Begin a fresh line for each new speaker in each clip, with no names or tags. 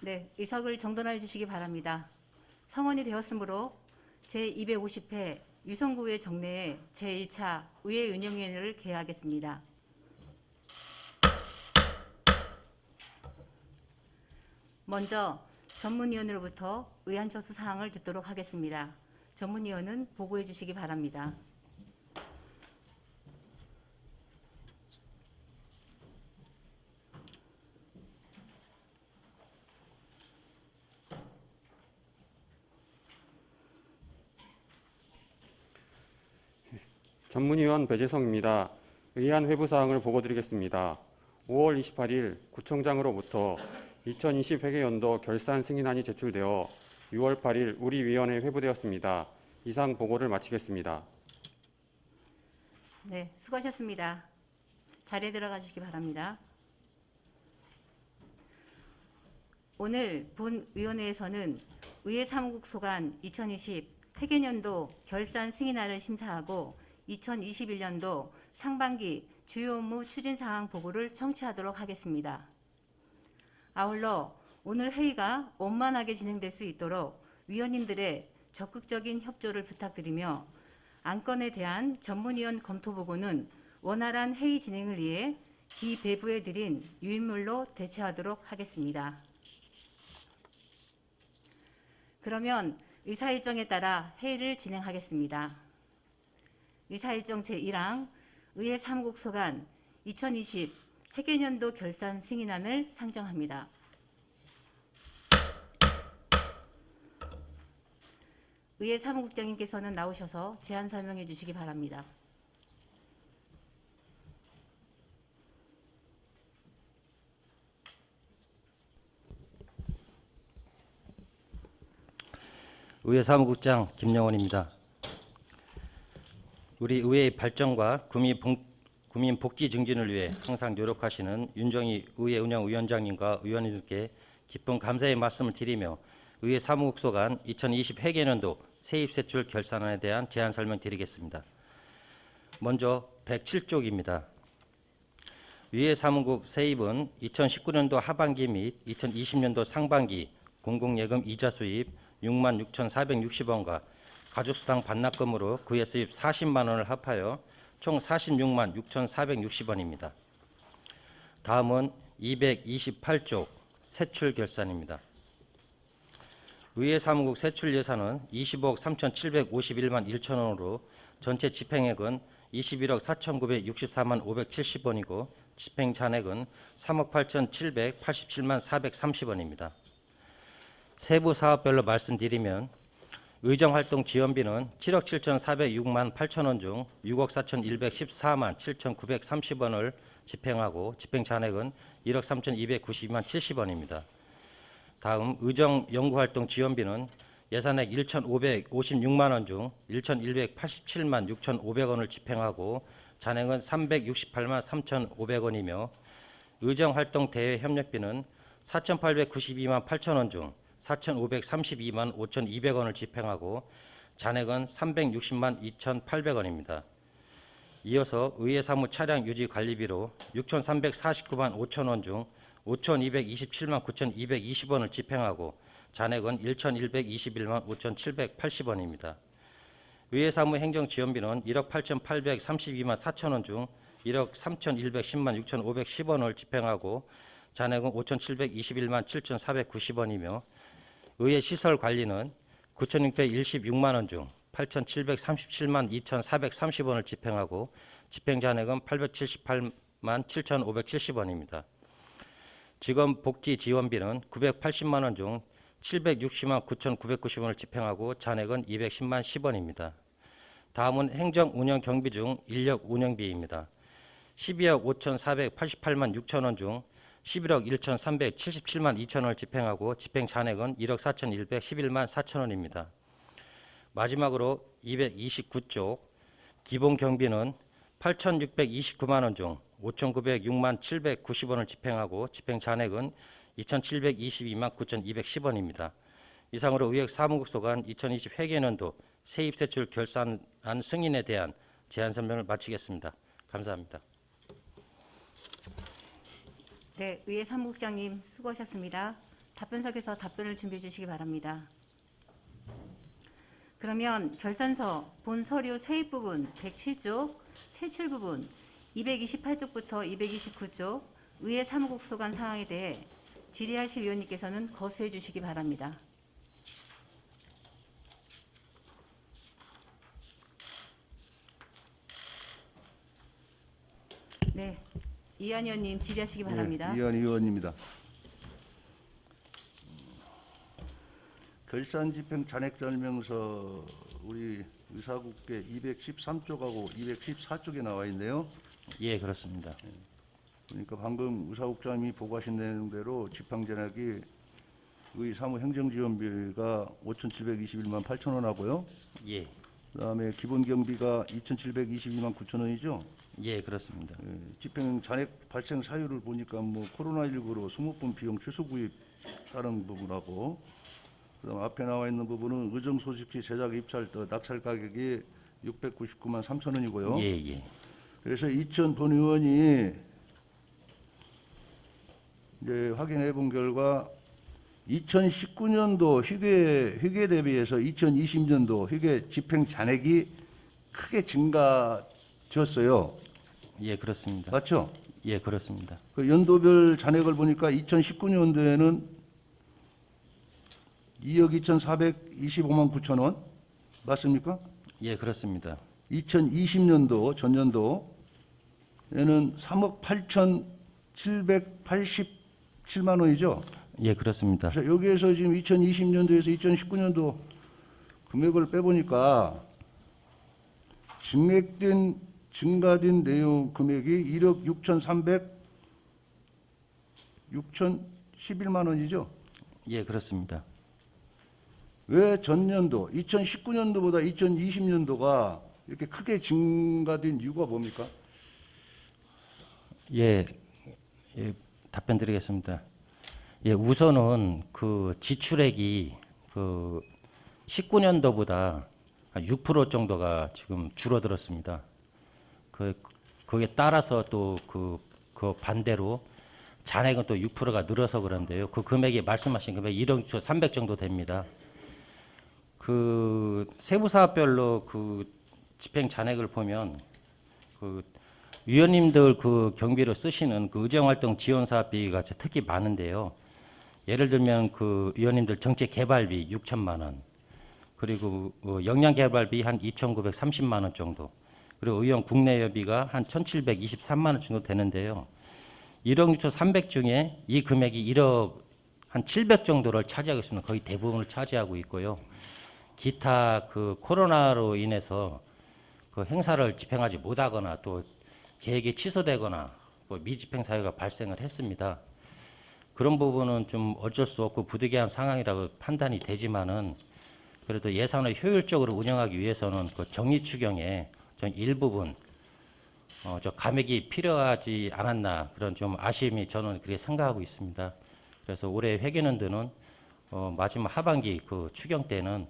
네, 의석을 정돈하여 주시기 바랍니다. 성원이 되었으므로 제250회 유성구의회 정례의 제1차 의회 운영위원회를 개회하겠습니다. 먼저 전문위원으로부터 의안처수 사항을 듣도록 하겠습니다. 전문위원은 보고해 주시기 바랍니다.
전문위원 배재성입니다. 의안 회부사항을 보고드리겠습니다. 5월 28일 구청장으로부터 2020 회계연도 결산 승인안이 제출되어 6월 8일 우리 위원회에 회부되었습니다. 이상 보고를 마치겠습니다.
네, 수고하셨습니다. 자리에 들어가 주시기 바랍니다. 오늘 본 위원회에서는 의회 사무국 소관 2020 회계연도 결산 승인안을 심사하고 2021년도 상반기 주요 업무 추진 사항 보고를 청취하도록 하겠습니다. 아울러 오늘 회의가 원만하게 진행될 수 있도록 위원님들의 적극적인 협조를 부탁드리며 안건에 대한 전문위원 검토 보고는 원활한 회의 진행을 위해 기배부해 드린 유인물로 대체하도록 하겠습니다. 그러면 의사일정에 따라 회의를 진행하겠습니다. 의사일정 제1항 의회 사무국 소관 2020 회계연도 결산 승인안을 상정합니다. 의회 사무국장님께서는 나오셔서 제안 설명해 주시기 바랍니다.
의회 사무국장 김영원입니다. 우리 의회의 발전과 국민 복지 증진을 위해 항상 노력하시는 윤정희 의회 운영위원장님과 의원님께 깊은 감사의 말씀을 드리며 의회 사무국 소관 2020 회계연도 세입세출 결산안에 대한 제안 설명드리겠습니다. 먼저 107쪽입니다. 의회 사무국 세입은 2019년도 하반기 및 2020년도 상반기 공공예금 이자 수입 66,460원과 가족수당 반납금으로 그해 수입 40만 원을 합하여 총 46만 6,460원입니다. 다음은 228쪽 세출 결산입니다. 의회 사무국 세출 예산은 20억 3,751만 1천원으로 전체 집행액은 21억 4,964만 570원이고 집행 잔액은 3억 8,787만 430원입니다. 세부 사업별로 말씀드리면 의정활동 지원비는 7억 7,406만 8천원 중 6억 4,114만 7,930원을 집행하고 집행 잔액은 1억 3,292만 70원입니다. 다음 의정연구활동 지원비는 예산액 1,556만 원 중 1,187만 6,500원을 집행하고 잔액은 368만 3,500원이며 의정활동 대외 협력비는 4,892만 8천원 중 4,532만 5,200원을 집행하고 잔액은 360만 2,800원입니다. 이어서 의회 사무 차량 유지 관리비로 6,349만 5천원 중 5,227만 9,220원을 집행하고 잔액은 1,121만 5,780원입니다. 의회 사무 행정 지원비는 1억 8,832만 4천원 중 1억 3,110만 6,510원을 집행하고 잔액은 5,721만 7,490원이며 의회 시설 관리는 9,616만 원 중 8,737만 2,430원을 집행하고 집행 잔액은 878만 7,570원입니다. 직원 복지 지원비는 980만 원 중 760만 9,990원을 집행하고 잔액은 210만 10원입니다. 다음은 행정 운영 경비 중 인력 운영비입니다. 12억 5,488만 6천원 중 11억 1,377만 2천원을 집행하고 집행 잔액은 1억 4,111만 4천원입니다. 마지막으로 229쪽 기본 경비는 8,629만 원 중 5,906만 790원을 집행하고 집행 잔액은 2,722만 9,210원입니다. 이상으로 의회 사무국 소관 2020 회계연도 세입세출 결산안 승인에 대한 제안 설명을 마치겠습니다. 감사합니다.
네, 의회 사무국장님 수고하셨습니다. 답변석에서 답변을 준비해 주시기 바랍니다. 그러면 결산서 본 서류 세입 부분 107쪽, 세출 부분 228쪽부터 229쪽 의회 사무국소 간 사항에 대해 질의하실 위원님께서는 거수해 주시기 바랍니다. 네, 이한 의원님 질의하시기 바랍니다.
이한 의원입니다. 결산집행 잔액설명서 우리 의사국계 213쪽하고 214쪽에 나와 있네요.
예, 그렇습니다.
그러니까 방금 의사국장님이 보고하신 내용대로 집행잔액이 의 사무행정지원비가 5,721만 8천 원 하고요.
예,
그다음에 기본경비가 2,722만 9천 원이죠.
예, 그렇습니다.
집행 잔액 발생 사유를 보니까 뭐 코로나19로 수목분 비용 취소 구입 다른 부분하고, 그다음 앞에 나와 있는 부분은 의정 소식지 제작 입찰 낙찰 가격이 699만 3천 원이고요.
예, 예,
그래서 이천 본 의원이 이제 확인해 본 결과 2019년도 회계 대비해서 2020년도 회계 집행 잔액이 크게 증가되었어요.
예, 그렇습니다.
맞죠?
예, 그렇습니다.
그 연도별 잔액을 보니까 2019년도에는 2억 2,425만 9천 원 맞습니까?
예, 그렇습니다.
2020년도 전년도에는 3억 8,787만 원이죠.
예, 그렇습니다.
그래서 여기에서 지금 2020년도에서 2019년도 금액을 빼보니까 증가된 내용 금액이 1억 6,11만 원이죠.
예, 그렇습니다.
왜 전년도 2019년도보다 2020년도가 이렇게 크게 증가된 이유가 뭡니까?
예, 예, 답변 드리겠습니다. 예, 우선은 그 지출액이 그 19년도보다 한 6% 정도가 지금 줄어들었습니다. 거기에 따라서 또 그 반대로 잔액은 또 6%가 늘어서 그런데요. 그 금액이 말씀하신 금액 1억 300 정도 됩니다. 그 세부 사업별로 그 집행 잔액을 보면 그 위원님들 그 경비로 쓰시는 그 의정활동 지원 사업비가 특히 많은데요. 예를 들면 그 위원님들 정책 개발비 6천만 원, 그리고 역량 개발비 한 2,930만 원 정도, 그리고 의원 국내 여비가 한 1,723만 원 정도 되는데요. 1억 6,300 중에 이 금액이 1억 한 700 정도를 차지하고 있습니다. 거의 대부분을 차지하고 있고요. 기타 그 코로나로 인해서 그 행사를 집행하지 못하거나 또 계획이 취소되거나 뭐 미집행 사유가 발생을 했습니다. 그런 부분은 좀 어쩔 수 없고 부득이한 상황이라고 판단이 되지만은 그래도 예산을 효율적으로 운영하기 위해서는 그 정리 추경에 전 일부분 저 감액이 필요하지 않았나 그런 좀 아쉬움이 저는 그렇게 생각하고 있습니다. 그래서 올해 회계연도는 마지막 하반기 그 추경 때는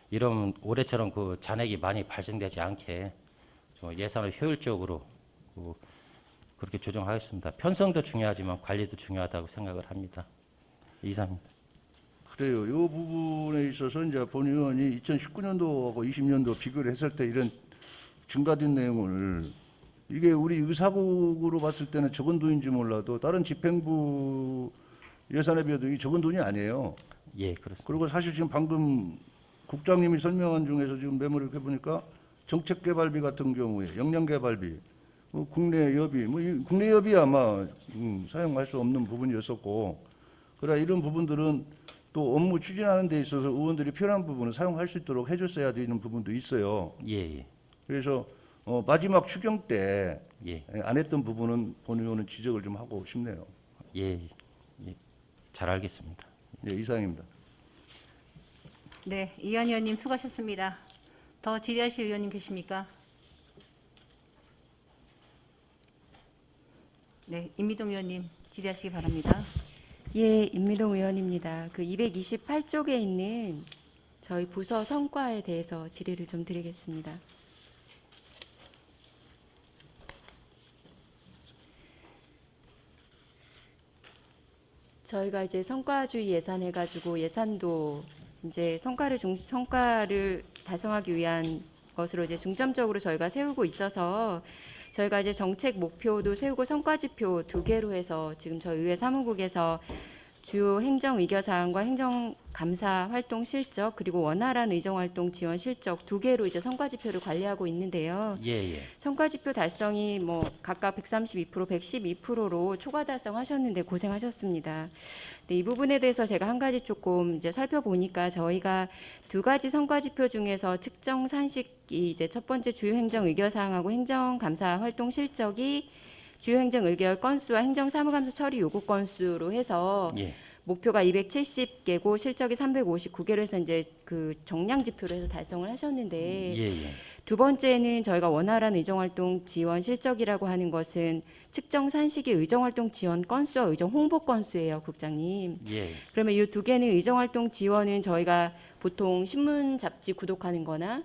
이런 올해처럼 그 잔액이 많이 발생되지 않게 예산을 효율적으로 그렇게 조정하겠습니다. 편성도 중요하지만 관리도 중요하다고 생각을 합니다. 이상입니다.
그래요. 이 부분에 있어서 이제 본 의원이 2019년도하고 20년도 비교를 했을 때 이런 증가된 내용을 이게 우리 의사국으로 봤을 때는 적은 돈인지 몰라도 다른 집행부 예산에 비해도 이 적은 돈이 아니에요.
예, 그렇습니다.
그리고 사실 지금 방금 국장님이 설명한 중에서 지금 메모를 이렇게 보니까 정책개발비 같은 경우에 역량개발비, 국내 여비, 국내 여비 아마 사용할 수 없는 부분이었었고, 그러나 이런 부분들은 또 업무 추진하는 데 있어서 의원들이 필요한 부분을 사용할 수 있도록 해줬어야 되는 부분도 있어요.
예, 예,
그래서 마지막 추경 때
예,
안 했던 부분은 본 의원은 지적을 좀 하고 싶네요.
예, 예, 잘 알겠습니다.
예, 이상입니다.
네, 이한 의원님 수고하셨습니다. 더 질의하실 의원님 계십니까? 네, 임미동 의원님 질의하시기 바랍니다.
예, 임미동 의원입니다. 그 228쪽에 있는 저희 부서 성과에 대해서 질의를 좀 드리겠습니다. 저희가 이제 성과주의 예산 해가지고 예산도 이제 성과를 달성하기 위한 것으로 이제 중점적으로 저희가 세우고 있어서 저희가 이제 정책 목표도 세우고 성과지표 2개로 해서 지금 저희 의회 사무국에서 주요 행정 의결 사항과 행정 감사 활동 실적 그리고 원활한 의정 활동 지원 실적 2개로 이제 성과지표를 관리하고 있는데요.
예.
성과지표 달성이 뭐 각각 132%, 112%로 초과 달성하셨는데 고생하셨습니다. 네, 이 부분에 대해서 제가 한 가지 조금 이제 살펴보니까 저희가 2가지 성과지표 중에서 측정 산식이 이제 첫 번째 주요 행정 의결 사항하고 행정 감사 활동 실적이 주요 행정 의결 건수와 행정 사무감사 처리 요구 건수로 해서
예.
목표가 270개고 실적이 359개로 해서 이제 그 정량 지표로 해서 달성을 하셨는데
예.
두 번째는 저희가 원활한 의정활동 지원 실적이라고 하는 것은 측정 산식의 의정활동 지원 건수와 의정 홍보 건수예요, 국장님.
예.
그러면 이 2개는 의정활동 지원은 저희가 보통 신문 잡지 구독하는 거나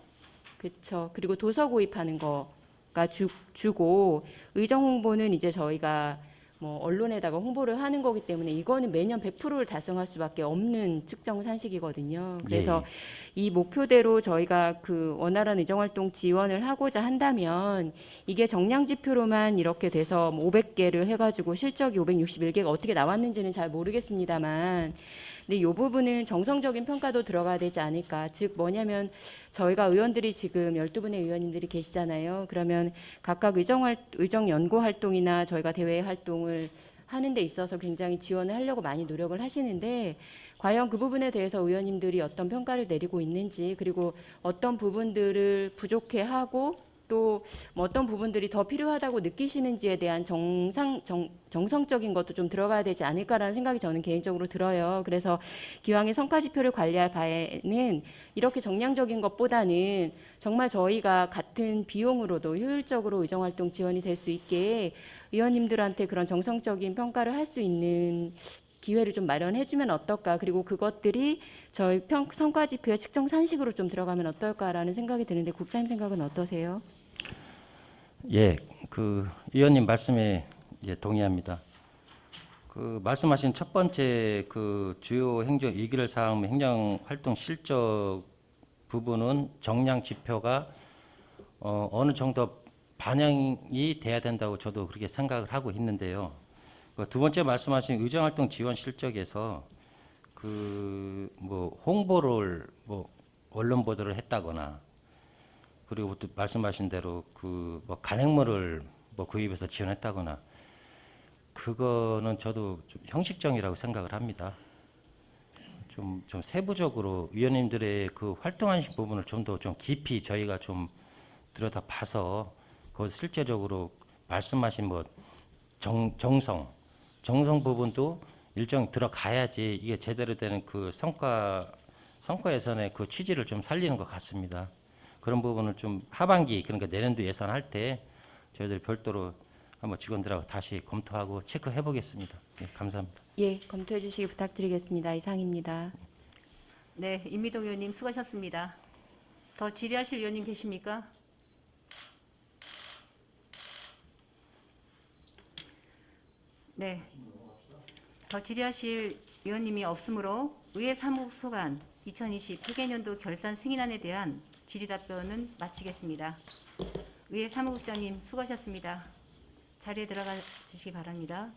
그렇죠. 그리고 도서 구입하는 거가 주고 의정 홍보는 이제 저희가 뭐 언론에다가 홍보를 하는 거기 때문에 이거는 매년 100%를 달성할 수밖에 없는 측정 산식이거든요. 그래서 이 목표대로 저희가 그 원활한 의정활동 지원을 하고자 한다면 이게 정량 지표로만 이렇게 돼서 500개를 해가지고 실적이 561개가 어떻게 나왔는지는 잘 모르겠습니다만 근데 이 부분은 정성적인 평가도 들어가야 되지 않을까. 즉 뭐냐면 저희가 의원들이 지금 12분의 의원님들이 계시잖아요. 그러면 각각 의정 연구 활동이나 저희가 대외 활동을 하는 데 있어서 굉장히 지원을 하려고 많이 노력을 하시는데 과연 그 부분에 대해서 의원님들이 어떤 평가를 내리고 있는지 그리고 어떤 부분들을 부족해하고 또 뭐 어떤 부분들이 더 필요하다고 느끼시는지에 대한 정성적인 것도 좀 들어가야 되지 않을까라는 생각이 저는 개인적으로 들어요. 그래서 기왕에 성과지표를 관리할 바에는 이렇게 정량적인 것보다는 정말 저희가 같은 비용으로도 효율적으로 의정활동 지원이 될 수 있게 의원님들한테 그런 정성적인 평가를 할 수 있는 기회를 좀 마련해주면 어떨까. 그리고 그것들이 저희 성과지표의 측정 산식으로 좀 들어가면 어떨까라는 생각이 드는데 국장님 생각은 어떠세요?
예. 그 의원님 말씀에 예, 동의합니다. 그 말씀하신 첫 번째 그 주요 행정 의결 사항 행정 활동 실적 부분은 정량 지표가 어느 정도 반영이 돼야 된다고 저도 그렇게 생각을 하고 있는데요. 그 두 번째 말씀하신 의정활동 지원 실적에서 그 뭐 홍보를 뭐 언론 보도를 했다거나 그리고 또 말씀하신 대로 그 뭐 간행물을 뭐 구입해서 지원했다거나 그거는 저도 좀 형식적이라고 생각을 합니다. 좀 세부적으로 위원님들의 그 활동하신 부분을 좀 더 좀 깊이 저희가 좀 들여다봐서 그 실제적으로 말씀하신 뭐 정성 부분도 일정 들어가야지 이게 제대로 되는 그 성과 예산의 그 취지를 좀 살리는 것 같습니다. 그런 부분을 좀 하반기 그러니까 내년도 예산할 때 저희들이 별도로 한번 직원들하고 다시 검토하고 체크해 보겠습니다. 네, 감사합니다.
예, 검토해 주시기 부탁드리겠습니다. 이상입니다.
네, 임미동 의원님 수고하셨습니다. 더 질의하실 의원님 계십니까? 네, 더 질의하실 의원님이 없으므로 의회 사무국 소관 2020 회계연도 결산 승인안에 대한 질의 답변은 마치겠습니다. 의회 사무국장님 수고하셨습니다. 자리에 들어가 주시기 바랍니다.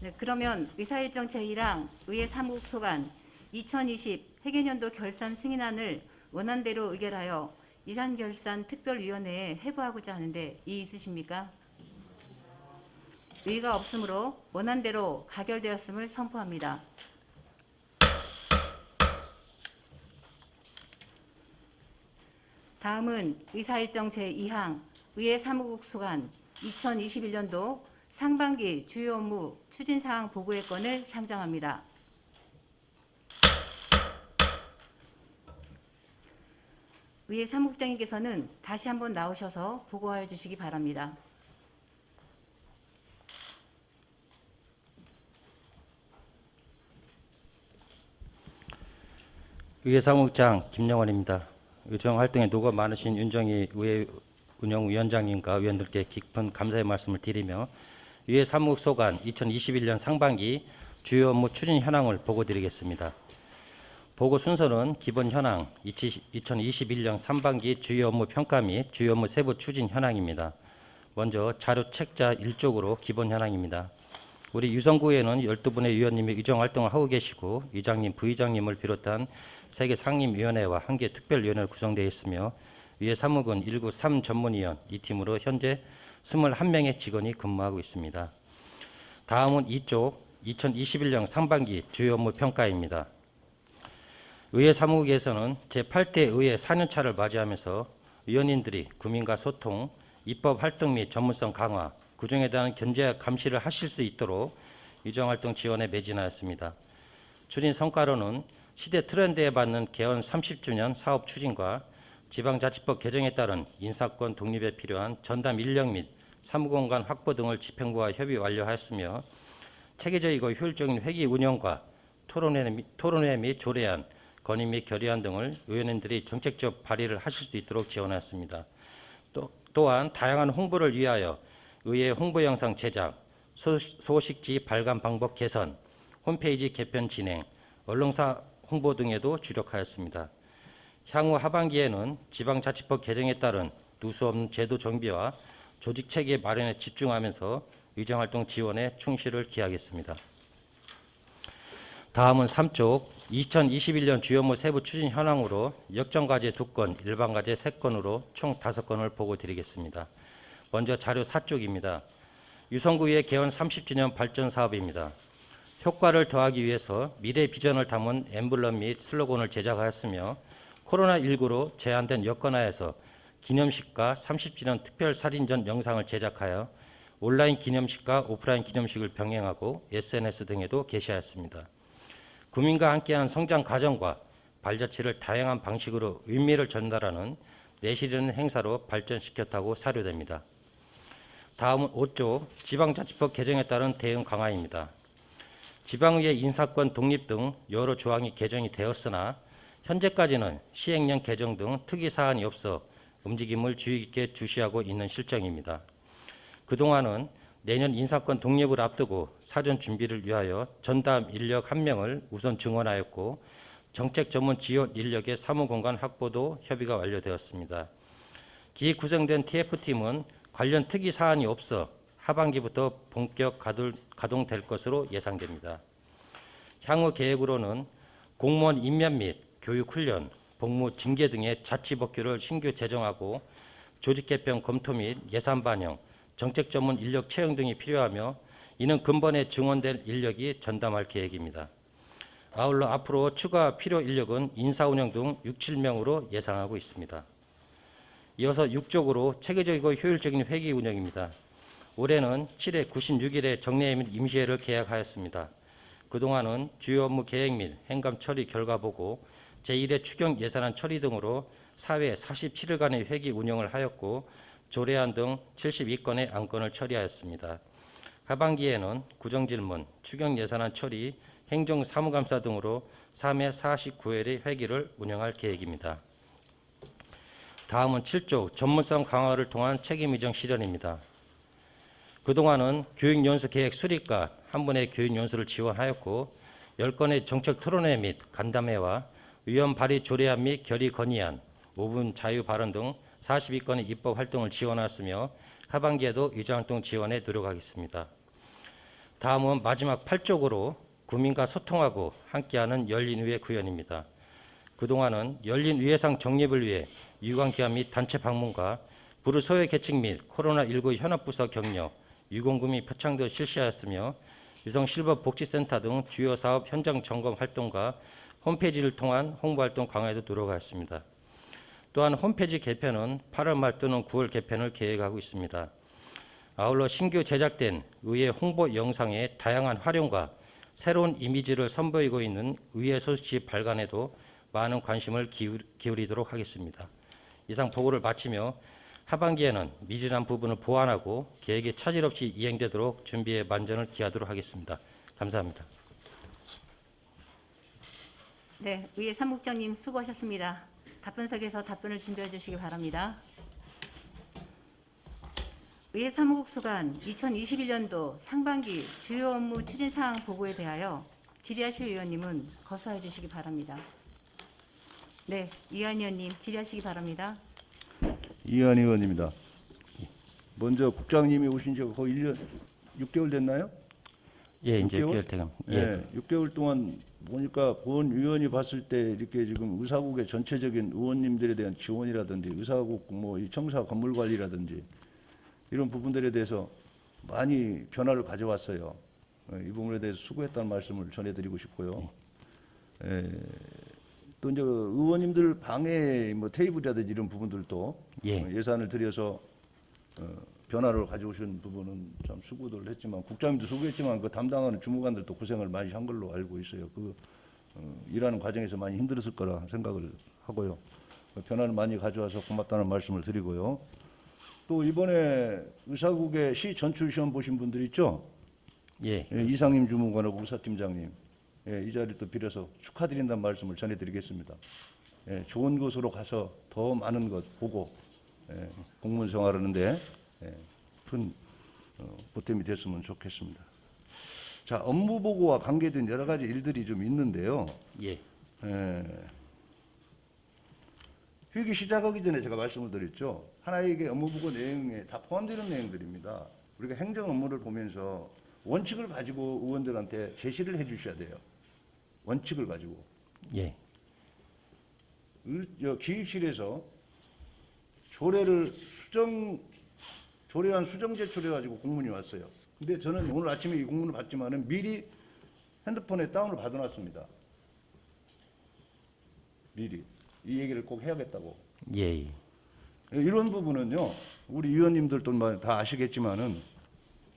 네, 그러면 의사일정 제1항 의회 사무국 소관 2020 회계연도 결산 승인안을 원안대로 의결하여 예산결산특별위원회에 회부하고자 하는데 이의 있으십니까? 의의가 없으므로 원안대로 가결되었음을 선포합니다. 다음은 의사일정 제2항 의회 사무국 소관 2021년도 상반기 주요 업무 추진사항 보고의 건을 상정합니다. 의회 사무국장님께서는 다시 한번 나오셔서 보고하여 주시기 바랍니다.
의회 사무국장 김영원입니다. 의정 활동에 노고 많으신 윤정희 운영위원장님과 위원들께 깊은 감사의 말씀을 드리며 위의 사무국 소관 2021년 상반기 주요 업무 추진 현황을 보고드리겠습니다. 보고 순서는 기본 현황, 2021년 상반기 주요 업무 평가 및 주요 업무 세부 추진 현황입니다. 먼저 자료 책자 1쪽으로 기본 현황입니다. 우리 유성구에는 12분의 위원님이 의정 활동을 하고 계시고 의장님, 부의장님을 비롯한 3개 상임위원회와 1개 특별위원회로 구성되어 있으며 위의 사무국은 1구 3전문위원 2팀으로 현재 21명의 직원이 근무하고 있습니다. 다음은 이쪽 2021년 상반기 주요 업무 평가입니다. 의회 사무국에서는 제8대 의회 4년차를 맞이하면서 위원님들이 국민과 소통, 입법 활동 및 전문성 강화, 구정에 대한 견제와 감시를 하실 수 있도록 의정활동 지원에 매진하였습니다. 추진 성과로는 시대 트렌드에 맞는 개원 30주년 사업 추진과 지방자치법 개정에 따른 인사권 독립에 필요한 전담 인력 및 사무공간 확보 등을 집행부와 협의 완료하였으며 체계적이고 효율적인 회기 운영과 토론회 및 조례안, 건의 및 결의안 등을 의원님들이 정책적 발의를 하실 수 있도록 지원하였습니다. 또한 다양한 홍보를 위하여 의회 홍보 영상 제작, 소식지 발간 방법 개선, 홈페이지 개편 진행, 언론사 홍보 등에도 주력하였습니다. 향후 하반기에는 지방자치법 개정에 따른 누수 없는 제도 정비와 조직 체계 마련에 집중하면서 의정활동 지원에 충실을 기하겠습니다. 다음은 3쪽 2021년 주요 업무 세부 추진 현황으로 역정과제 2건, 일반과제 3건으로 총 5건을 보고드리겠습니다. 먼저 자료 4쪽입니다. 유성구의 개원 30주년 발전 사업입니다. 효과를 더하기 위해서 미래 비전을 담은 엠블럼 및 슬로건을 제작하였으며 코로나19로 제한된 여건하에서 기념식과 30주년 특별 살인전 영상을 제작하여 온라인 기념식과 오프라인 기념식을 병행하고 SNS 등에도 게시하였습니다. 국민과 함께하는 성장 과정과 발자취를 다양한 방식으로 의미를 전달하는 내실 있는 행사로 발전시켰다고 사료됩니다. 다음은 5조 지방자치법 개정에 따른 대응 강화입니다. 지방의회 인사권 독립 등 여러 조항이 개정이 되었으나 현재까지는 시행령 개정 등 특이사안이 없어 움직임을 주의 깊게 주시하고 있는 실정입니다. 그동안은 내년 인사권 독립을 앞두고 사전 준비를 위하여 전담 인력 1명을 우선 증원하였고 정책 전문 지원 인력의 사무공간 확보도 협의가 완료되었습니다. 기 구성된 TF팀은 관련 특이 사안이 없어 하반기부터 본격 가동될 것으로 예상됩니다. 향후 계획으로는 공무원 임면 및 교육훈련, 복무 징계 등의 자치법규를 신규 제정하고 조직 개편 검토 및 예산 반영, 정책 전문 인력 채용 등이 필요하며 이는 근본에 증원될 인력이 전담할 계획입니다. 아울러 앞으로 추가 필요 인력은 인사 운영 등 6, 7명으로 예상하고 있습니다. 이어서 6쪽으로 체계적이고 효율적인 회기 운영입니다. 올해는 7회 96일에 정례회 및 임시회를 계약하였습니다. 그동안은 주요 업무 계획 및 행감 처리 결과 보고 제1회 추경 예산안 처리 등으로 4회 47일간의 회기 운영을 하였고 조례안 등 72건의 안건을 처리하였습니다. 하반기에는 구정질문, 추경 예산안 처리, 행정사무감사 등으로 3회 49회의 회기를 운영할 계획입니다. 다음은 7조 전문성 강화를 통한 책임의정 실현입니다. 그동안은 교육연수 계획 수립과 한 분의 교육연수를 지원하였고 10건의 정책 토론회 및 간담회와 위원 발의 조례안 및 결의 건의안, 5분 자유 발언 등 42건의 입법 활동을 지원하였으며 하반기에도 의정활동 지원에 노력하겠습니다. 다음은 마지막 8쪽으로 국민과 소통하고 함께하는 열린의회 구현입니다. 그동안은 열린의회상 정립을 위해 유관기관 및 단체 방문과 불우소외 계층 및 코로나19 현업부서 격려, 유공금이 표창도 실시하였으며 유성실버복지센터 등 주요 사업 현장 점검 활동과 홈페이지를 통한 홍보활동 강화에도 노력하였습니다. 또한 홈페이지 개편은 8월 말 또는 9월 개편을 계획하고 있습니다. 아울러 신규 제작된 의회 홍보 영상의 다양한 활용과 새로운 이미지를 선보이고 있는 의회 소식지 발간에도 많은 관심을 기울이도록 하겠습니다. 이상 보고를 마치며 하반기에는 미진한 부분을 보완하고 계획이 차질 없이 이행되도록 준비에 만전을 기하도록 하겠습니다. 감사합니다.
네, 의회 사무국장님 수고하셨습니다. 답변석에서 답변을 준비해 주시기 바랍니다. 의회 사무국 소관 2021년도 상반기 주요 업무 추진 사항 보고에 대하여 질의하실 의원님은 거수해 주시기 바랍니다. 네, 이한 의원님 질의하시기 바랍니다.
이한 의원입니다. 먼저 국장님이 오신 지가 거의 1년 6개월 됐나요?
예, 이제
6개월?
6개월 돼감.
예, 6개월 동안 보니까 본 의원이 봤을 때 이렇게 지금 의사국의 전체적인 의원님들에 대한 지원이라든지 의사국 뭐 이 청사 건물 관리라든지 이런 부분들에 대해서 많이 변화를 가져왔어요. 이 부분에 대해서 수고했다는 말씀을 전해드리고 싶고요. 또 이제 의원님들 방에 뭐 테이블이라든지 이런 부분들도
예.
예산을 들여서 변화를 가져오신 부분은 참 수고들 했지만 국장님도 수고했지만 그 담당하는 주무관들도 고생을 많이 한 걸로 알고 있어요. 일하는 과정에서 많이 힘들었을 거라 생각을 하고요. 변화를 많이 가져와서 고맙다는 말씀을 드리고요. 또 이번에 의사국의 시 전출 시험 보신 분들 있죠?
예.
이상임 주무관하고 의사팀장님, 이 자리 또 빌어서 축하드린다는 말씀을 전해드리겠습니다. 좋은 곳으로 가서 더 많은 것 보고 공무원 생활하는데 큰 보탬이 됐으면 좋겠습니다. 자, 업무 보고와 관계된 여러 가지 일들이 좀 있는데요.
예.
회기 시작하기 전에 제가 말씀을 드렸죠. 하나에게 업무 보고 내용에 다 포함되는 내용들입니다. 우리가 행정 업무를 보면서 원칙을 가지고 의원들한테 제시를 해주셔야 돼요. 원칙을 가지고.
예.
기획실에서 조례안 수정 제출해가지고 공문이 왔어요. 근데 저는 오늘 아침에 이 공문을 받지만은 미리 핸드폰에 다운을 받아놨습니다. 미리 이 얘기를 꼭 해야겠다고.
예.
이런 부분은요, 우리 위원님들도 다 아시겠지만은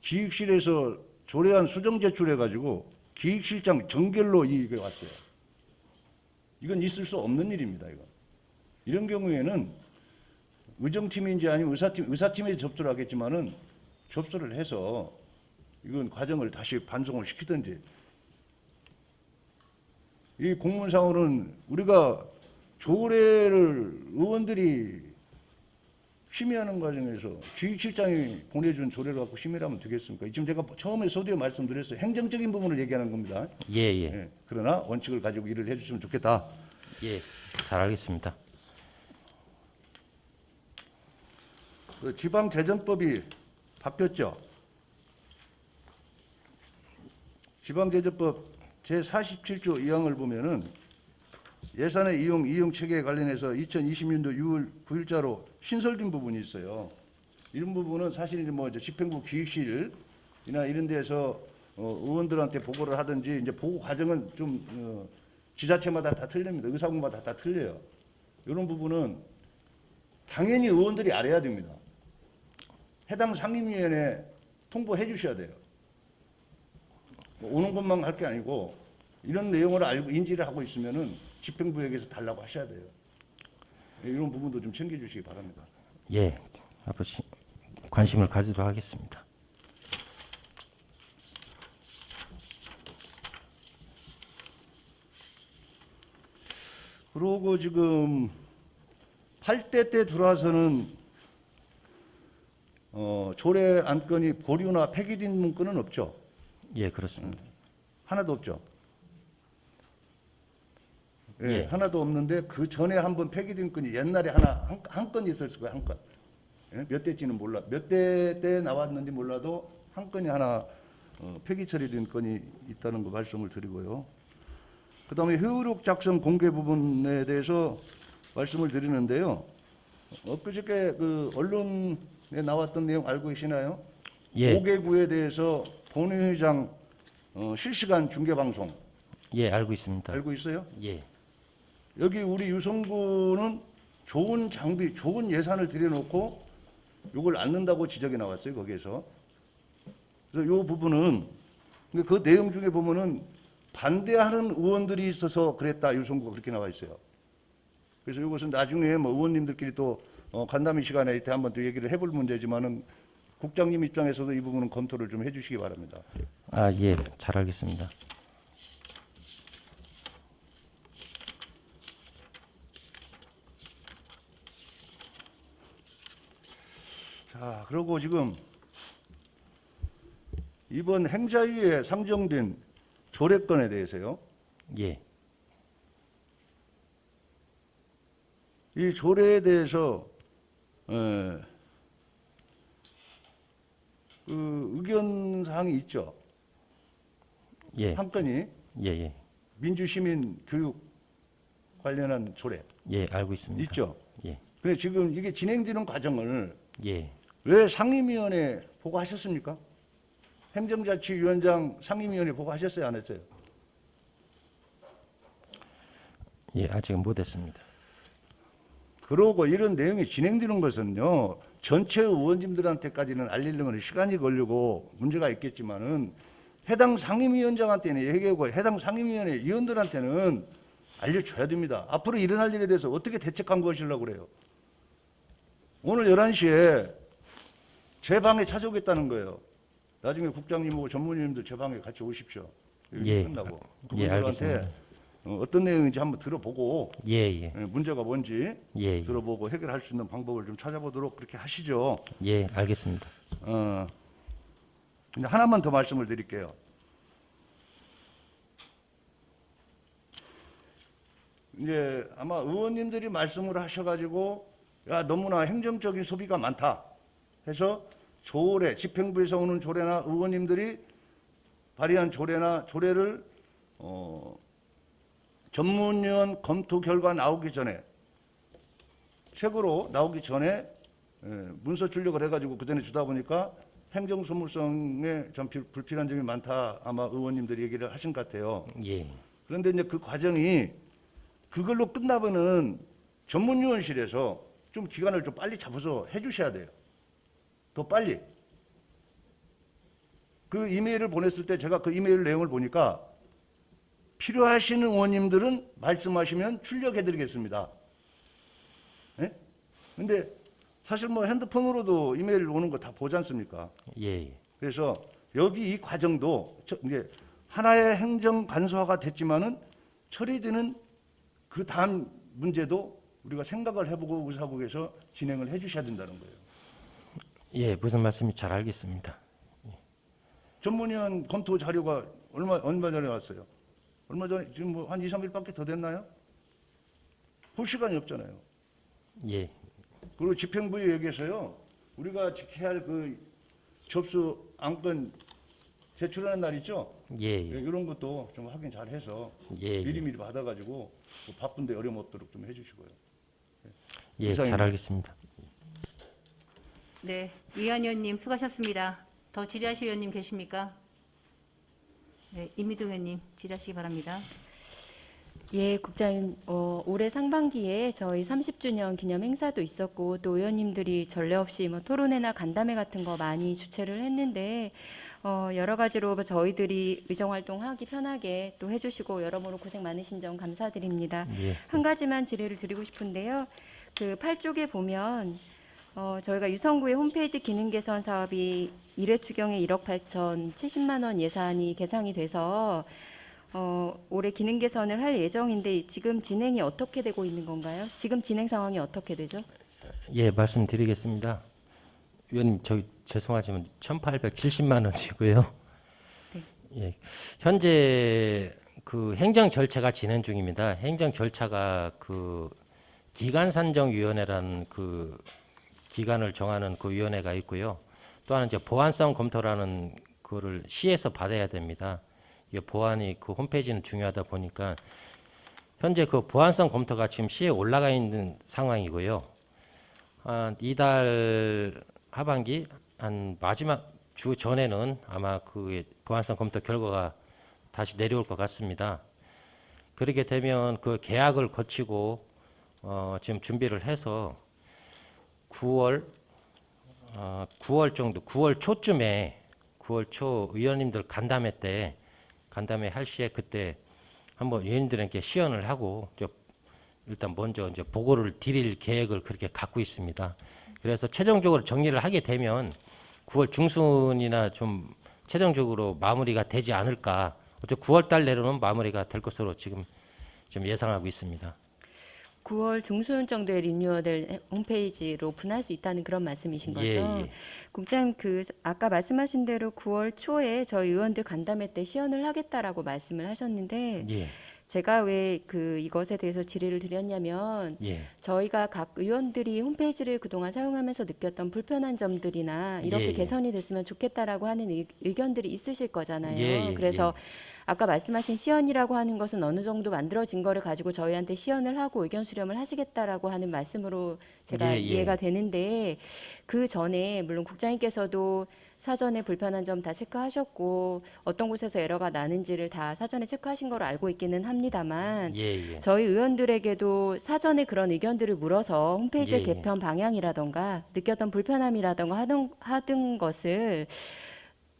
기획실에서 조례안 수정 제출해가지고 기획실장 정결로 이게 왔어요. 이건 있을 수 없는 일입니다. 이런 경우에는 의정팀인지 아니면 의사팀에 접수를 하겠지만은 접수를 해서 이건 과정을 다시 반송을 시키든지. 이 공문상으로는 우리가 조례를 의원들이 심의하는 과정에서 기획실장이 보내준 조례를 갖고 심의를 하면 되겠습니까? 지금 제가 처음에 서두에 말씀드렸어요. 행정적인 부분을 얘기하는 겁니다.
예.
그러나 원칙을 가지고 일을 해주시면 좋겠다.
예. 잘 알겠습니다.
지방재정법이 바뀌었죠. 지방재정법 제47조 2항을 보면은 예산의 이용 체계에 관련해서 2020년도 6월 9일자로 신설된 부분이 있어요. 이런 부분은 사실 뭐 집행부 기획실이나 이런 데서 의원들한테 보고를 하든지 이제 보고 과정은 좀 지자체마다 다 틀립니다. 의사국마다 다 틀려요. 이런 부분은 당연히 의원들이 알아야 됩니다. 해당 상임위원회에 통보해 주셔야 돼요. 오는 것만 할 게 아니고 이런 내용을 알고 인지를 하고 있으면은 집행부에게서 달라고 하셔야 돼요. 이런 부분도 좀 챙겨주시기 바랍니다.
예. 앞으로 관심을 가지도록 하겠습니다.
그러고 지금 8대 때 들어와서는 조례 안건이 보류나 폐기된 문건은 없죠.
예, 그렇습니다.
하나도 없죠.
예.
하나도 없는데 그 전에 한번 폐기된 건이 옛날에 한 건 있었을 거예요. 한 건. 몇 대지는 몰라. 몇 대 때 나왔는지 몰라도 한 건이 하나 폐기 처리된 건이 있다는 거 말씀을 드리고요. 그다음에 회의록 작성 공개 부분에 대해서 말씀을 드리는데요. 엊그저께 그 언론에 나왔던 내용 알고 계시나요?
예.
5개구에 대해서 본회의장 실시간 중계 방송
예, 알고 있습니다.
알고 있어요?
예.
여기 우리 유성구는 좋은 장비, 좋은 예산을 들여놓고 이걸 안 넣는다고 지적이 나왔어요. 거기에서. 그래서 이 부분은 그 내용 중에 보면은 반대하는 의원들이 있어서 그랬다. 유성구가 그렇게 나와 있어요. 그래서 이것은 나중에 뭐 의원님들끼리 또 간담회 시간에 이때 한번 또 얘기를 해볼 문제지만은 국장님 입장에서도 이 부분은 검토를 좀 해주시기 바랍니다.
아, 예. 잘 알겠습니다.
자, 그리고 지금 이번 행자위에 상정된 조례건에 대해서요.
예.
이 조례에 대해서 그 의견 사항이 있죠.
예.
한 건이
예, 예.
민주시민 교육 관련한 조례
예, 알고 있습니다.
있죠.
예.
근데 지금 이게 진행되는 과정을
예.
왜 상임위원회 보고하셨습니까? 행정자치위원장 상임위원회 보고하셨어요, 안 했어요?
예, 아직은 못 했습니다.
그러고 이런 내용이 진행되는 것은요, 전체 의원님들한테까지는 알리려면 시간이 걸리고 문제가 있겠지만은 해당 상임위원장한테는 얘기하고 해당 상임위원회 위원들한테는 알려줘야 됩니다. 앞으로 일어날 일에 대해서 어떻게 대책한 것이려고 그래요. 오늘 11시에 제 방에 찾아오겠다는 거예요. 나중에 국장님하고 전무님도 제 방에 같이 오십시오.
예.
끝나고
예,
그분들한테
알겠습니다.
어떤 내용인지 한번 들어보고
예, 예.
문제가 뭔지
예, 예.
들어보고 해결할 수 있는 방법을 좀 찾아보도록 그렇게 하시죠.
예, 알겠습니다.
근데 하나만 더 말씀을 드릴게요. 이제 아마 의원님들이 말씀을 하셔가지고 야 너무나 행정적인 소비가 많다 해서 조례, 집행부에서 오는 조례나 의원님들이 발의한 조례를 전문위원 검토 결과 나오기 전에 책으로 나오기 전에 문서 출력을 해가지고 그전에 주다 보니까 행정소무성에 좀 불필요한 점이 많다 아마 의원님들이 얘기를 하신 것 같아요.
예.
그런데 이제 그 과정이 그걸로 끝나면은 전문위원실에서 좀 기간을 좀 빨리 잡아서 해주셔야 돼요. 더 빨리. 그 이메일을 보냈을 때 제가 그 이메일 내용을 보니까 필요하신 의원님들은 말씀하시면 출력해드리겠습니다. 예? 근데 사실 뭐 핸드폰으로도 이메일 오는 거 다 보지 않습니까?
예, 예.
그래서 여기 이 과정도 이제 하나의 행정 간소화가 됐지만은 처리되는 그 다음 문제도 우리가 생각을 해보고 의사국에서 진행을 해주셔야 된다는 거예요.
예, 무슨 말씀인지 잘 알겠습니다.
전문위원 검토 자료가 얼마 전에 왔어요? 얼마 전에 지금 뭐 한 2, 3일밖에 더 됐나요? 볼 시간이 없잖아요.
예.
그리고 집행부에 얘기해서요. 우리가 지켜야 할 그 접수 안건 제출하는 날 있죠?
예, 예.
이런 것도 좀 확인 잘 해서
예,
미리미리 받아가지고 뭐 바쁜데 어려움 없도록 좀 해주시고요.
예,
이상입니다.
잘 알겠습니다.
네, 이한 의원님 수고하셨습니다. 더 질의하실 의원님 계십니까? 네, 임미동 의원님 질의하시기 바랍니다.
예, 국장님, 올해 상반기에 저희 30주년 기념 행사도 있었고 또 의원님들이 전례 없이 뭐 토론회나 간담회 같은 거 많이 주최를 했는데 여러 가지로 저희들이 의정 활동하기 편하게 또 해주시고 여러모로 고생 많으신 점 감사드립니다.
예.
한 가지만 질의를 드리고 싶은데요. 그 8쪽에 보면 저희가 유성구의 홈페이지 기능 개선 사업이 1회 추경에 1억 8천 70만 원 예산이 계상이 돼서 올해 기능 개선을 할 예정인데 지금 진행이 어떻게 되고 있는 건가요? 지금 진행 상황이 어떻게 되죠?
예, 말씀드리겠습니다. 위원님, 저 죄송하지만 1,870만 원이고요.
네.
예, 현재 그 행정 절차가 진행 중입니다. 행정 절차가 그 기간 산정 위원회라는 그 기간을 정하는 그 위원회가 있고요. 또 하나 이제 보안성 검토라는 그거를 시에서 받아야 됩니다. 이게 보안이 그 홈페이지는 중요하다 보니까 현재 그 보안성 검토가 지금 시에 올라가 있는 상황이고요. 이달 하반기 한 마지막 주 전에는 아마 그 보안성 검토 결과가 다시 내려올 것 같습니다. 그렇게 되면 그 계약을 거치고 지금 준비를 해서 9월 정도, 9월 초쯤에 9월 초 의원님들 간담회 때 간담회 할 시에 그때 한번 의원님들에게 시연을 하고 일단 먼저 이제 보고를 드릴 계획을 그렇게 갖고 있습니다. 그래서 최종적으로 정리를 하게 되면 9월 중순이나 좀 최종적으로 마무리가 되지 않을까. 9월 달 내로는 마무리가 될 것으로 지금 예상하고 있습니다.
9월 중순 정도에 리뉴얼될 홈페이지로 분할 수 있다는 그런 말씀이신 거죠?
예.
국장님, 아까 말씀하신 대로 9월 초에 저희 의원들 간담회 때 시연을 하겠다라고 말씀을 하셨는데
예.
제가 왜 이것에 대해서 질의를 드렸냐면
예.
저희가 각 의원들이 홈페이지를 그동안 사용하면서 느꼈던 불편한 점들이나 이렇게
예, 예.
개선이 됐으면 좋겠다라고 하는 의견들이 있으실 거잖아요.
예, 예,
그래서 아까 말씀하신 시연이라고 하는 것은 어느 정도 만들어진 거를 가지고 저희한테 시연을 하고 의견 수렴을 하시겠다라고 하는 말씀으로 제가
예, 예.
이해가 되는데 그 전에 물론 국장님께서도 사전에 불편한 점 다 체크하셨고 어떤 곳에서 에러가 나는지를 다 사전에 체크하신 걸로 알고 있기는 합니다만
예, 예.
저희 의원들에게도 사전에 그런 의견들을 물어서 홈페이지
예, 예.
개편 방향이라던가 느꼈던 불편함이라던가 하던 것을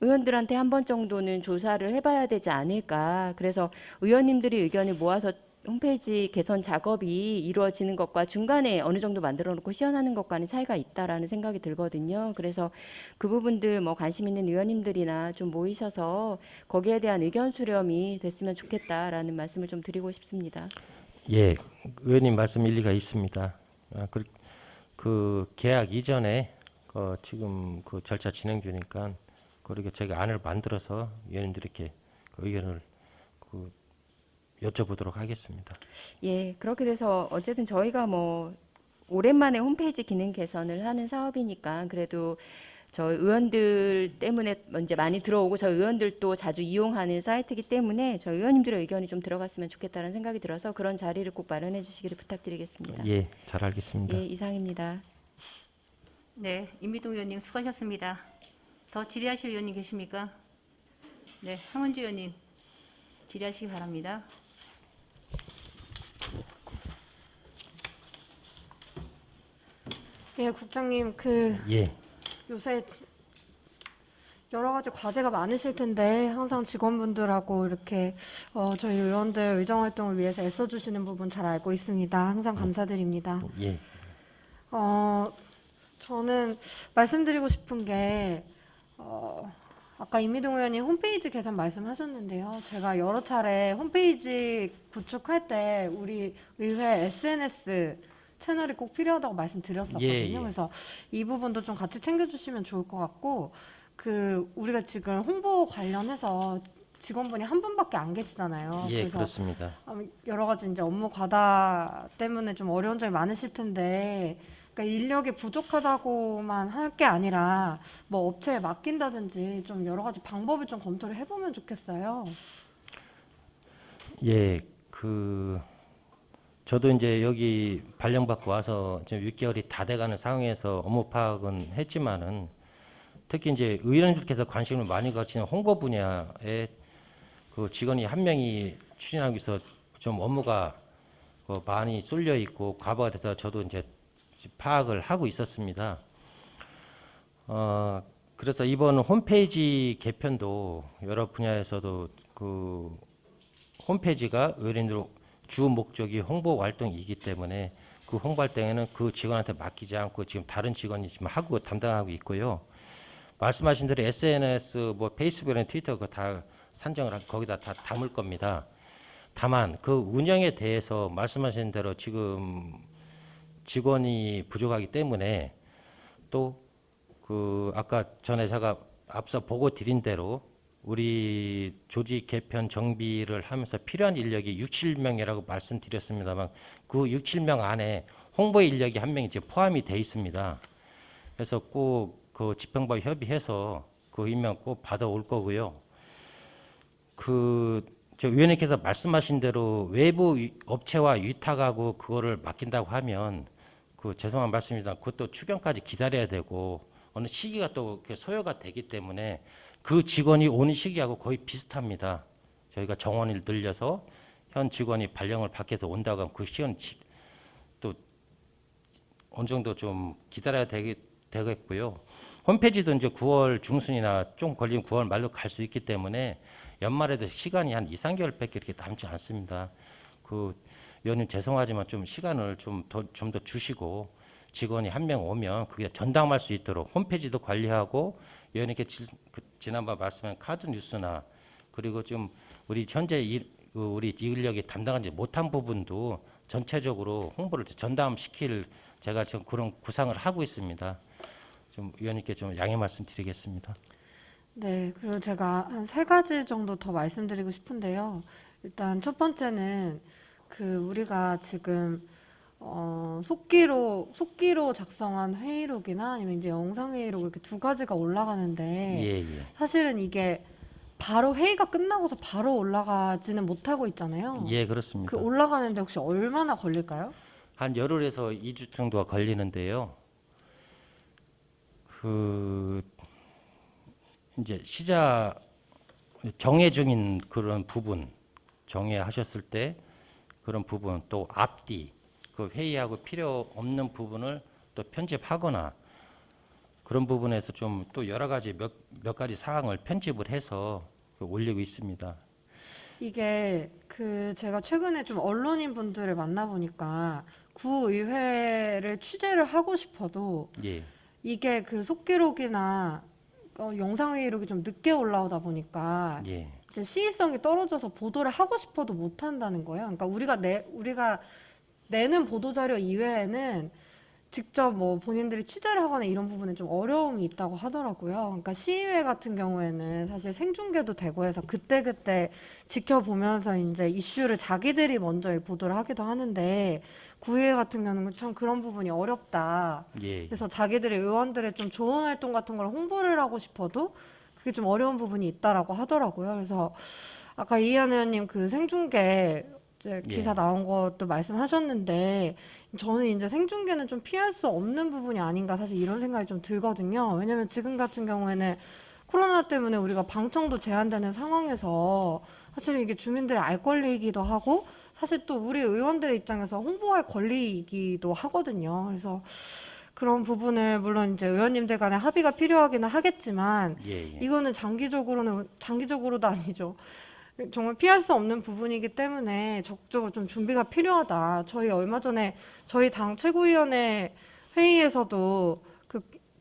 의원들한테 한 번 정도는 조사를 해봐야 되지 않을까. 그래서 의원님들이 의견을 모아서 홈페이지 개선 작업이 이루어지는 것과 중간에 어느 정도 만들어 놓고 시연하는 것과는 차이가 있다라는 생각이 들거든요. 그래서 그 부분들 뭐 관심 있는 의원님들이나 좀 모이셔서 거기에 대한 의견 수렴이 됐으면 좋겠다라는 말씀을 좀 드리고 싶습니다.
예, 의원님 말씀 일리가 있습니다. 그 계약 이전에 지금 그 절차 진행 중이니까 그렇게 저희가 안을 만들어서 의원님들께 그 의견을 여쭤보도록 하겠습니다.
예, 그렇게 돼서 어쨌든 저희가 뭐 오랜만에 홈페이지 기능 개선을 하는 사업이니까 그래도 저희 의원들 때문에 이제 많이 들어오고 저희 의원들도 자주 이용하는 사이트이기 때문에 저희 의원님들의 의견이 좀 들어갔으면 좋겠다는 생각이 들어서 그런 자리를 꼭 마련해 주시기를 부탁드리겠습니다.
예, 잘 알겠습니다.
예, 이상입니다.
네, 임미동 의원님 수고하셨습니다. 더 질의하실 의원님 계십니까? 네, 황원주 의원님 질의하시기 바랍니다.
예, 국장님,
예,
요새 여러 가지 과제가 많으실 텐데 항상 직원분들하고 이렇게 저희 의원들 의정 활동을 위해서 애써주시는 부분 잘 알고 있습니다. 항상 감사드립니다.
예,
저는 말씀드리고 싶은 게 아까 임미동 의원님 홈페이지 개선 말씀하셨는데요. 제가 여러 차례 홈페이지 구축할 때 우리 의회 SNS 채널이 꼭 필요하다고 말씀드렸었거든요.
예, 예.
그래서 이 부분도 좀 같이 챙겨주시면 좋을 것 같고 우리가 지금 홍보 관련해서 직원분이 한 분밖에 안 계시잖아요.
예,
그래서
그렇습니다.
여러 가지 이제 업무 과다 때문에 좀 어려운 점이 많으실 텐데 그러니까 인력이 부족하다고만 할 게 아니라 뭐 업체에 맡긴다든지 좀 여러 가지 방법을 좀 검토를 해보면 좋겠어요.
예, 저도 이제 여기 발령받고 와서 지금 6개월이 다 돼가는 상황에서 업무 파악은 했지만은 특히 이제 의원님들께서 관심을 많이 가지는 홍보 분야에 그 직원이 한 명이 추진하기 위해서 좀 업무가 많이 쏠려 있고 과부하 돼서 저도 이제 파악을 하고 있었습니다. 그래서 이번 홈페이지 개편도 여러 분야에서도 그 홈페이지가 의원님들 주 목적이 홍보 활동이기 때문에 그 홍보 활동에는 그 직원한테 맡기지 않고 지금 다른 직원이 지금 하고 담당하고 있고요. 말씀하신 대로 SNS, 뭐 페이스북이나 트위터 그거 다 산정을 하고 거기다 다 담을 겁니다. 다만 그 운영에 대해서 말씀하신 대로 지금 직원이 부족하기 때문에 또 아까 전에 제가 앞서 보고 드린 대로 우리 조직 개편 정비를 하면서 필요한 인력이 6, 7명이라고 말씀드렸습니다만 그 6, 7명 안에 홍보 인력이 한 명이 이제 포함이 돼 있습니다. 그래서 꼭 그 집행부와 협의해서 그 임명 꼭 받아올 거고요. 저 위원님께서 말씀하신 대로 외부 업체와 위탁하고 그거를 맡긴다고 하면 죄송한 말씀입니다. 그것도 추경까지 기다려야 되고 어느 시기가 또 소요가 되기 때문에 그 직원이 오는 시기하고 거의 비슷합니다. 저희가 정원을 늘려서 현 직원이 발령을 받게 해서 온다고 하면 그 시간 또 어느 정도 좀 기다려야 되겠고요. 홈페이지도 이제 9월 중순이나 좀 걸리면 9월 말로 갈 수 있기 때문에 연말에도 시간이 한 2, 3개월밖에 이렇게 남지 않습니다. 위원님 죄송하지만 좀 시간을 좀 더 주시고 직원이 한 명 오면 그게 전담할 수 있도록 홈페이지도 관리하고 위원님께 지난번 말씀한 카드 뉴스나 그리고 지금 우리 현재 우리 인력이 담당하지 못한 부분도 전체적으로 홍보를 전담시킬 제가 지금 그런 구상을 하고 있습니다. 좀 위원님께 좀 양해 말씀드리겠습니다.
네, 그리고 제가 한 3가지 정도 더 말씀드리고 싶은데요. 일단 첫 번째는 우리가 지금 속기로 작성한 회의록이나 아니면 이제 영상 회의록 이렇게 2가지가 올라가는데
예, 예.
사실은 이게 바로 회의가 끝나고서 바로 올라가지는 못하고 있잖아요.
예, 그렇습니다.
올라가는데 혹시 얼마나 걸릴까요?
한 열흘에서 2주 정도가 걸리는데요. 이제 정해 중인 그런 부분, 정해하셨을 때 그런 부분, 또 앞뒤, 그 회의하고 필요 없는 부분을 또 편집하거나 그런 부분에서 좀 또 여러 가지 몇 가지 사항을 편집을 해서 올리고 있습니다.
이게 제가 최근에 좀 언론인 분들을 만나보니까 구의회를 취재를 하고 싶어도
예,
이게 속기록이나 영상회의록이 좀 늦게 올라오다 보니까
예,
이제 시의성이 떨어져서 보도를 하고 싶어도 못 한다는 거예요. 그러니까 우리가 내는 보도자료 이외에는 직접 뭐 본인들이 취재를 하거나 이런 부분에 좀 어려움이 있다고 하더라고요. 그러니까 시의회 같은 경우에는 사실 생중계도 되고 해서 그때그때 지켜보면서 이제 이슈를 자기들이 먼저 보도를 하기도 하는데 구의회 같은 경우는 참 그런 부분이 어렵다.
예,
그래서 자기들이 의원들의 좀 좋은 활동 같은 걸 홍보를 하고 싶어도 그게 좀 어려운 부분이 있다라고 하더라고요. 그래서 아까 이현 의원님 생중계 이제 기사
예.
나온 것도 말씀하셨는데 저는 이제 생중계는 좀 피할 수 없는 부분이 아닌가 사실 이런 생각이 좀 들거든요. 왜냐면 지금 같은 경우에는 코로나 때문에 우리가 방청도 제한되는 상황에서 사실 이게 주민들의 알 권리이기도 하고 사실 또 우리 의원들의 입장에서 홍보할 권리이기도 하거든요. 그래서 그런 부분을 물론 이제 의원님들 간에 합의가 필요하기는 하겠지만
예, 예.
이거는 장기적으로도 아니죠. 정말 피할 수 없는 부분이기 때문에 적극적으로 좀 준비가 필요하다. 저희 얼마 전에 저희 당 최고위원회 회의에서도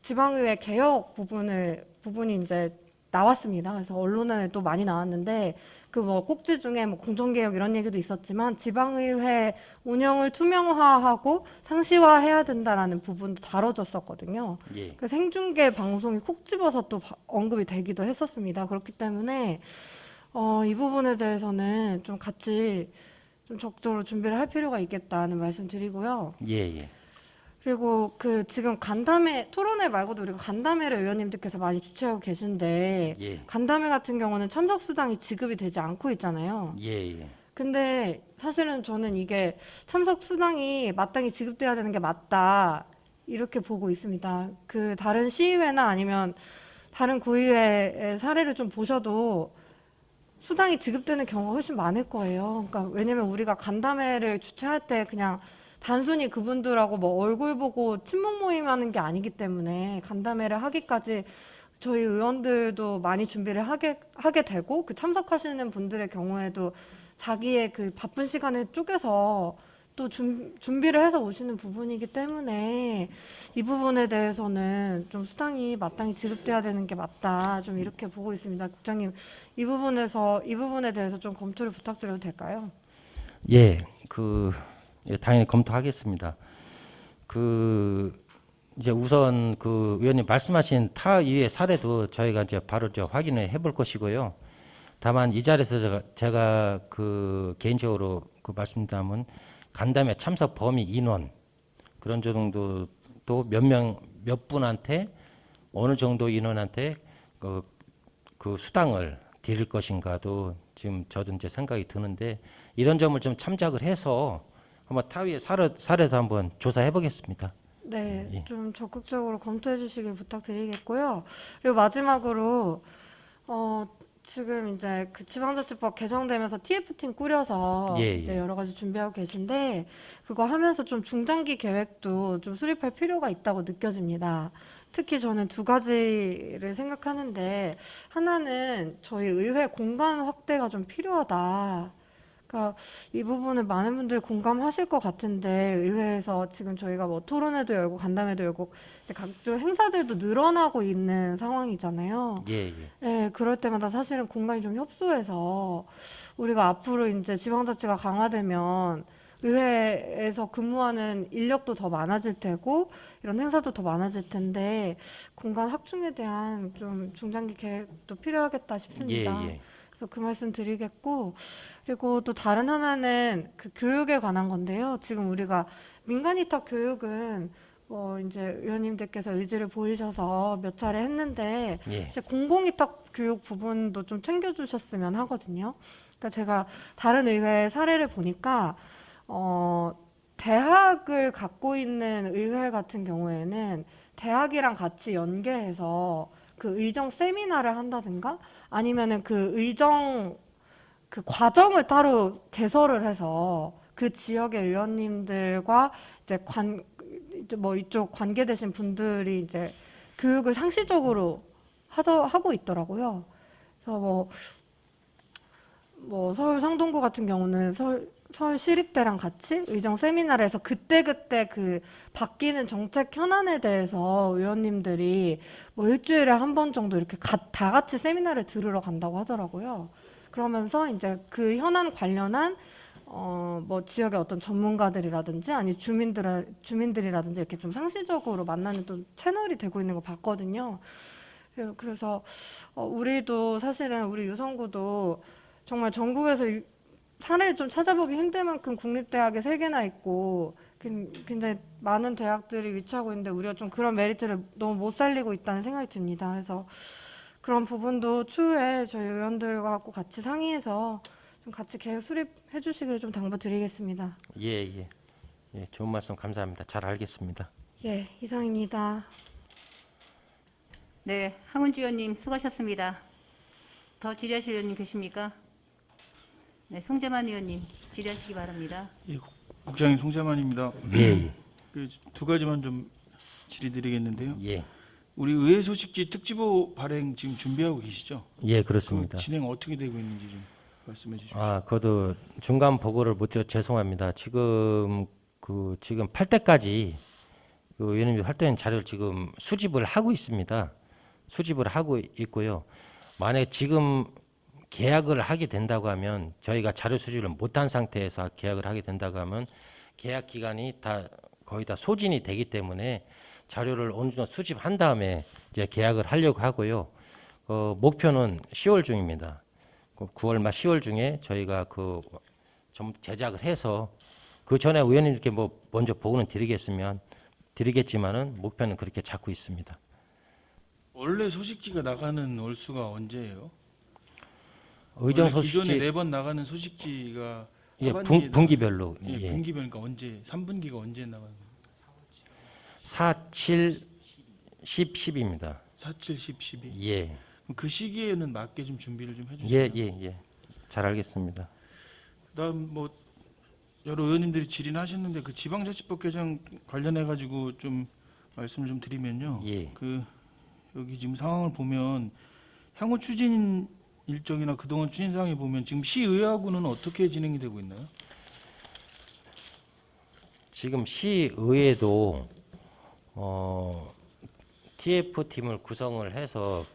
지방의회 개혁 부분이 이제 나왔습니다. 그래서 언론에 또 많이 나왔는데 뭐 꼭지 중에 뭐 공정개혁 이런 얘기도 있었지만 지방의회 운영을 투명화하고 상시화해야 된다라는 부분도 다뤄졌었거든요.
예.
그 생중계 방송이 콕 집어서 또 언급이 되기도 했었습니다. 그렇기 때문에 이 부분에 대해서는 좀 같이 좀 적극적으로 준비를 할 필요가 있겠다는 말씀 드리고요.
예, 예.
그리고 지금 간담회, 토론회 말고도 우리가 간담회를 의원님들께서 많이 주최하고 계신데
예.
간담회 같은 경우는 참석 수당이 지급이 되지 않고 있잖아요.
예, 예.
근데 사실은 저는 이게 참석 수당이 마땅히 지급돼야 되는 게 맞다 이렇게 보고 있습니다. 다른 시의회나 아니면 다른 구의회의 사례를 좀 보셔도 수당이 지급되는 경우가 훨씬 많을 거예요. 그러니까 왜냐면 우리가 간담회를 주최할 때 그냥 단순히 그분들하고 뭐 얼굴 보고 친목 모임하는 게 아니기 때문에 간담회를 하기까지 저희 의원들도 많이 준비를 하게 되고 참석하시는 분들의 경우에도 자기의 바쁜 시간을 쪼개서 또 준비를 해서 오시는 부분이기 때문에 이 부분에 대해서는 좀 수당이 마땅히 지급돼야 되는 게 맞다. 좀 이렇게 보고 있습니다. 국장님, 이 부분에 대해서 좀 검토를 부탁드려도 될까요?
예, 예, 당연히 검토하겠습니다. 이제 우선 의원님 말씀하신 타 이외의 사례도 저희가 이제 바로 확인을 해볼 것이고요. 다만 이 자리에서 제가 개인적으로 말씀드리면 간담회 참석 범위 인원 그런 정도 또 몇 분한테 어느 정도 인원한테 수당을 드릴 것인가도 지금 저도 이제 생각이 드는데 이런 점을 좀 참작을 해서 한번 타위의 사례도 한번 조사해 보겠습니다.
네,
예.
좀 적극적으로 검토해 주시길 부탁드리겠고요. 그리고 마지막으로 지금 이제 지방자치법 개정되면서 TF팀 꾸려서
예,
이제
예.
여러 가지 준비하고 계신데 그거 하면서 좀 중장기 계획도 좀 수립할 필요가 있다고 느껴집니다. 특히 저는 2가지를 생각하는데 하나는 저희 의회 공간 확대가 좀 필요하다. 그러니까 이 부분을 많은 분들이 공감하실 것 같은데 의회에서 지금 저희가 뭐 토론회도 열고 간담회도 열고 이제 각종 행사들도 늘어나고 있는 상황이잖아요.
예, 예.
네, 그럴 때마다 사실은 공간이 좀 협소해서 우리가 앞으로 이제 지방자치가 강화되면 의회에서 근무하는 인력도 더 많아질 테고 이런 행사도 더 많아질 텐데 공간 확충에 대한 좀 중장기 계획도 필요하겠다 싶습니다.
예.
그래서 그 말씀 드리겠고, 그리고 또 다른 하나는 그 교육에 관한 건데요. 지금 우리가 민간 위탁 교육은 이제 의원님들께서 의지를 보이셔서 몇 차례 했는데
예.
이제 공공 위탁 교육 부분도 좀 챙겨주셨으면 하거든요. 그러니까 제가 다른 의회 사례를 보니까 대학을 갖고 있는 의회 같은 경우에는 대학이랑 같이 연계해서 그 의정 세미나를 한다든가 아니면은 그 의정 그 과정을 따로 개설을 해서 그 지역의 의원님들과 이제 이쪽 관계되신 분들이 이제 교육을 상시적으로 하고 있더라고요. 그래서 서울 상동구 같은 경우는 서울시립대랑 같이 의정 세미나를 해서 그때그때 그 바뀌는 정책 현안에 대해서 의원님들이 일주일에 한 번 정도 이렇게 다 같이 세미나를 들으러 간다고 하더라고요. 그러면서 이제 그 현안 관련한 지역의 어떤 전문가들이라든지 아니 주민들이라든지 이렇게 좀 상시적으로 만나는 또 채널이 되고 있는 거 봤거든요. 그래서 우리도 사실은 우리 유성구도 정말 전국에서 사례를 좀 찾아보기 힘들 만큼 국립대학이 3개나 있고 굉장히 많은 대학들이 위치하고 있는데 우리가 좀 그런 메리트를 너무 못 살리고 있다는 생각이 듭니다. 그래서 그런 부분도 추후에 저희 의원들과 같이 상의해서 좀 같이 계획 수립해 주시기를 좀 당부드리겠습니다.
예. 좋은 말씀 감사합니다. 잘 알겠습니다.
예, 이상입니다.
네, 항은주 의원님 수고하셨습니다. 더 질의하실 의원님 계십니까? 네, 송재만 의원님 질의하시기 바랍니다.
예, 국장님 송재만입니다.
예.
두 가지만 좀 질의드리겠는데요.
예.
우리 의회 소식지 특지보 발행 지금 준비하고 계시죠?
예, 그렇습니다.
그 진행 어떻게 되고 있는지 좀 말씀해 주십시오.
그것도 중간 보고를 못 드려 죄송합니다. 지금 8대까지 그 의원님들 활동한 자료를 지금 수집을 하고 있습니다. 수집을 하고 있고요. 만약에 지금 계약을 하게 된다고 하면 저희가 자료 수집을 못한 상태에서 계약을 하게 된다고 하면 계약 기간이 거의 다 소진이 되기 때문에 자료를 어느 정도 수집한 다음에 이제 계약을 하려고 하고요. 목표는 10월 중입니다. 9월 말 10월 중에 저희가 좀 제작을 해서 그 전에 의원님께 먼저 보고는 드리겠지만은 목표는 그렇게 잡고 있습니다.
원래 소식지가 나가는 월수가 언제예요?
의정
원래
소식지
기존에 4번 나가는 소식지가
예,
하반기에
분기별로
예, 분기별니까 언제 3분기가 언제 나가는 거예요?
4, 7, 10, 10입니다.
4, 7, 10, 12.
예.
그럼 그 시기에는 맞게 좀 준비를 좀 해주세요.
예. 잘 알겠습니다.
그다음 여러 의원님들이 질의하셨는데 그 지방자치법 개정 관련해 가지고 좀 말씀을 좀 드리면요.
예.
여기 지금 상황을 보면 향후 추진 일정이나 그동안 추진 사항에 보면 지금 시의회하고는 어떻게 진행이 되고 있나요?
지금 시의회도 TF팀을 구성을 해서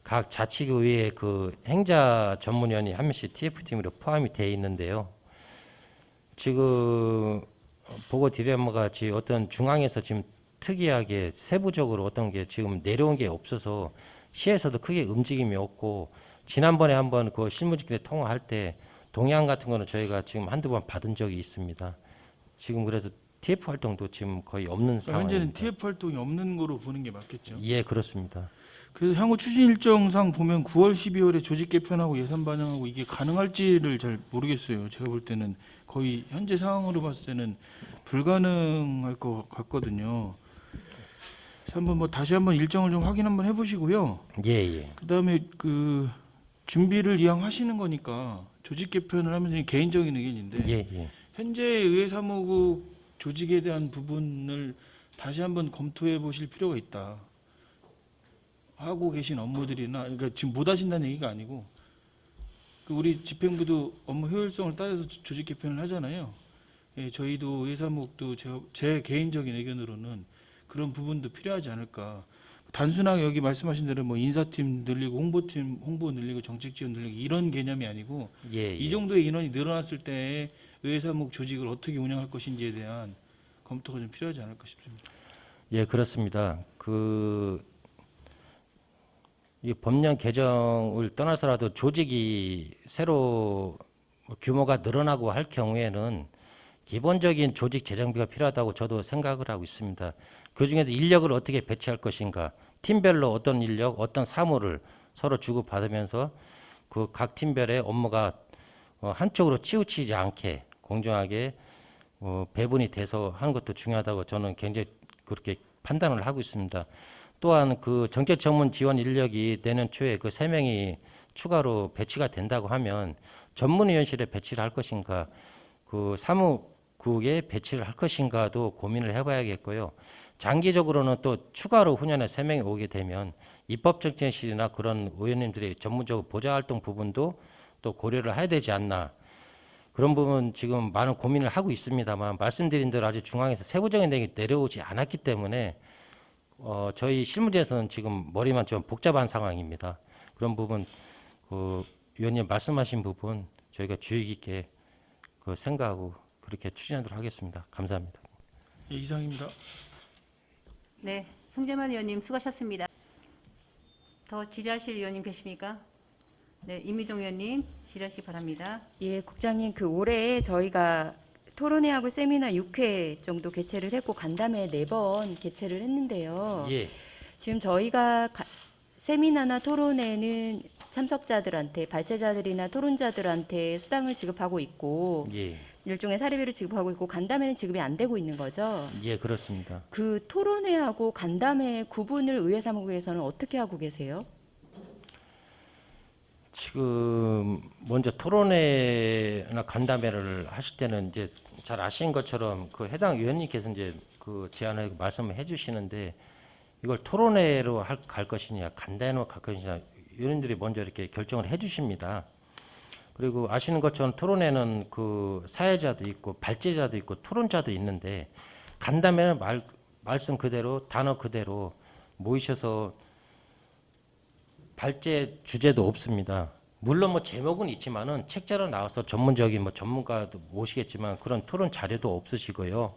각 자치구의 그 행자 전문위원이 한 명씩 TF팀으로 포함이 되어 있는데요. 지금 보고 드린 것 같이 어떤 중앙에서 지금 특이하게 세부적으로 어떤 게 지금 내려온 게 없어서 시에서도 크게 움직임이 없고 지난번에 한번 그 실무진끼리 통화할 때 동향 같은 거는 저희가 지금 한두 번 받은 적이 있습니다. 지금 그래서 TF 활동도 지금 거의 없는 상황입니다.
현재는 TF 활동이 없는 거로 보는 게 맞겠죠.
예, 그렇습니다.
그래서 향후 추진 일정상 보면 9월, 12월에 조직 개편하고 예산 반영하고 이게 가능할지를 잘 모르겠어요. 제가 볼 때는 거의 현재 상황으로 봤을 때는 불가능할 것 같거든요. 그래서 다시 한번 일정을 좀 확인 한번 해보시고요.
예.
그다음에 그 준비를 이왕 하시는 거니까 조직 개편을 하면서 개인적인 의견인데
예.
현재 의회사무국 조직에 대한 부분을 다시 한번 검토해 보실 필요가 있다. 하고 계신 업무들이나 그러니까 지금 못 하신다는 얘기가 아니고 우리 집행부도 업무 효율성을 따져서 조직 개편을 하잖아요. 예, 저희도 의회사무국도 제 개인적인 의견으로는 그런 부분도 필요하지 않을까. 단순하게 여기 말씀하신 대로 인사팀 늘리고 홍보 늘리고 정책 지원 늘리고 이런 개념이 아니고
예.
이 정도의 인원이 늘어났을 때 의회 사무국 조직을 어떻게 운영할 것인지에 대한 검토가 좀 필요하지 않을까 싶습니다.
예, 그렇습니다. 이 법령 개정을 떠나서라도 조직이 새로 규모가 늘어나고 할 경우에는 기본적인 조직 재정비가 필요하다고 저도 생각을 하고 있습니다. 그중에도 인력을 어떻게 배치할 것인가, 팀별로 어떤 인력, 어떤 사무를 서로 주고받으면서 그 각 팀별의 업무가 한쪽으로 치우치지 않게 공정하게 배분이 돼서 하는 것도 중요하다고 저는 굉장히 그렇게 판단을 하고 있습니다. 또한 그 정책 전문 지원 인력이 내년 초에 그 3명이 추가로 배치가 된다고 하면 전문위원실에 배치를 할 것인가, 그 사무국에 배치를 할 것인가도 고민을 해봐야겠고요. 장기적으로는 또 추가로 후년에 3명이 오게 되면 입법정책실이나 그런 의원님들이 전문적으로 보좌활동 부분도 또 고려를 해야 되지 않나. 그런 부분 지금 많은 고민을 하고 있습니다만 말씀드린 대로 아직 중앙에서 세부적인 내용이 내려오지 않았기 때문에 저희 실무진에서는 지금 머리만 좀 복잡한 상황입니다. 그런 부분 그 위원님 말씀하신 부분 저희가 주의 깊게 그 생각하고 그렇게 추진하도록 하겠습니다. 감사합니다.
예, 이상입니다.
네, 송재만 의원님 수고하셨습니다. 더 질의하실 의원님 계십니까? 네, 임미동 의원님 질의하시기 바랍니다.
예, 국장님, 그 올해 저희가 토론회하고 세미나 6회 정도 개최를 했고 간담회 4번 개최를 했는데요.
예,
지금 저희가 세미나나 토론회는 참석자들한테, 발제자들이나 토론자들한테 수당을 지급하고 있고
예,
일종의 사례비를 지급하고 있고 간담회는 지급이 안 되고 있는 거죠.
예, 그렇습니다.
그 토론회하고 간담회 구분을 의회 사무국에서는 어떻게 하고 계세요?
지금 먼저 토론회나 간담회를 하실 때는 이제 잘 아시는 것처럼 그 해당 위원님께서 이제 그 제안을 말씀을 해주시는데 이걸 토론회로 갈 것이냐 간담회로 갈 것이냐 위원님들이 먼저 이렇게 결정을 해주십니다. 그리고 아시는 것처럼 토론회는 그 사회자도 있고 발제자도 있고 토론자도 있는데 간담회는 말씀 그대로 단어 그대로 모이셔서 발제 주제도 없습니다. 물론 뭐 제목은 있지만은 책자로 나와서 전문적인 뭐 전문가도 모시겠지만 그런 토론 자료도 없으시고요.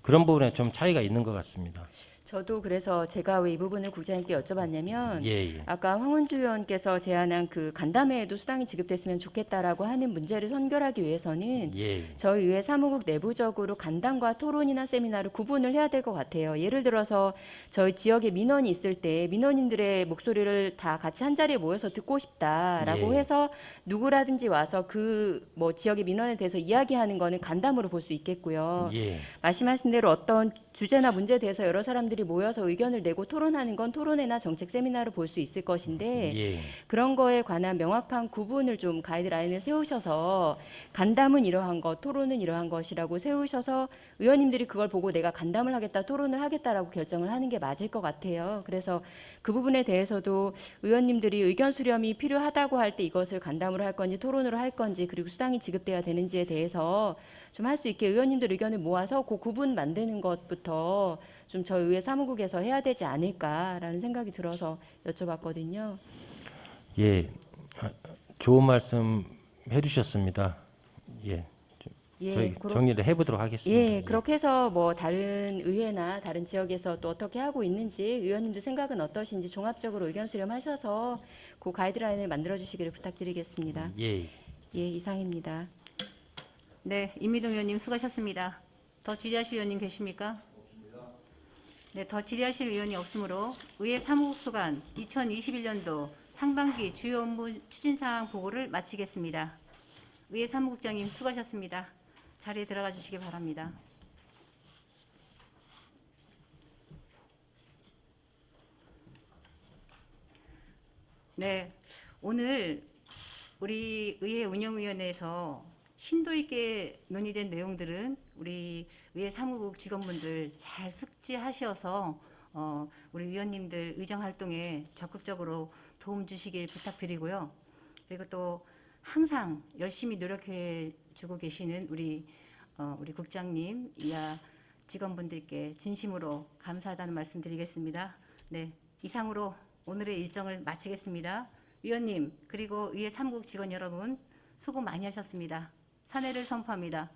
그런 부분에 좀 차이가 있는 것 같습니다.
저도 그래서 제가 왜 이 부분을 국장님께 여쭤봤냐면
예, 예.
아까 황원주 의원께서 제안한 그 간담회에도 수당이 지급됐으면 좋겠다라고 하는 문제를 선결하기 위해서는
예,
저희 의회 사무국 내부적으로 간담과 토론이나 세미나를 구분을 해야 될 것 같아요. 예를 들어서 저희 지역에 민원이 있을 때 민원인들의 목소리를 다 같이 한 자리에 모여서 듣고 싶다라고
예.
해서 누구라든지 와서 그 뭐 지역의 민원에 대해서 이야기하는 거는 간담으로 볼 수 있겠고요.
예,
말씀하신 대로 어떤 주제나 문제에 대해서 여러 사람들이 모여서 의견을 내고 토론하는 건 토론회나 정책 세미나로 볼 수 있을 것인데
예,
그런 거에 관한 명확한 구분을 좀 가이드라인을 세우셔서 간담은 이러한 것, 토론은 이러한 것이라고 세우셔서 의원님들이 그걸 보고 내가 간담을 하겠다, 토론을 하겠다라고 결정을 하는 게 맞을 것 같아요. 그래서 그 부분에 대해서도 의원님들이 의견 수렴이 필요하다고 할 때 이것을 간담으로 할 건지 토론으로 할 건지 그리고 수당이 지급돼야 되는지에 대해서 좀 할 수 있게 의원님들 의견을 모아서 그 구분 만드는 것부터 좀 저희 의회 사무국에서 해야 되지 않을까라는 생각이 들어서 여쭤봤거든요.
예. 좋은 말씀 해주셨습니다. 예, 저희 정리를 해보도록 하겠습니다.
예, 그렇게 해서 뭐 다른 의회나 다른 지역에서 또 어떻게 하고 있는지 의원님들 생각은 어떠신지 종합적으로 의견 수렴하셔서 그 가이드라인을 만들어 주시기를 부탁드리겠습니다.
예.
예, 이상입니다.
네, 임미동 의원님 수고하셨습니다. 더 질의하실 의원님 계십니까? 네, 더 질의하실 의원이 없으므로 의회 사무국 소관 2021년도 상반기 주요 업무 추진사항 보고를 마치겠습니다. 의회 사무국장님 수고하셨습니다. 자리에 들어가 주시기 바랍니다. 네, 오늘 우리 의회 운영위원회에서 심도 있게 논의된 내용들은 우리 의회 사무국 직원분들 잘 숙지하셔서 우리 위원님들 의정 활동에 적극적으로 도움 주시길 부탁드리고요. 그리고 또 항상 열심히 노력해 주고 계시는 우리 국장님 이하 직원분들께 진심으로 감사하다는 말씀 드리겠습니다. 네, 이상으로 오늘의 일정을 마치겠습니다. 위원님 그리고 의회 사무국 직원 여러분 수고 많이 하셨습니다. 탄핵을 선포합니다.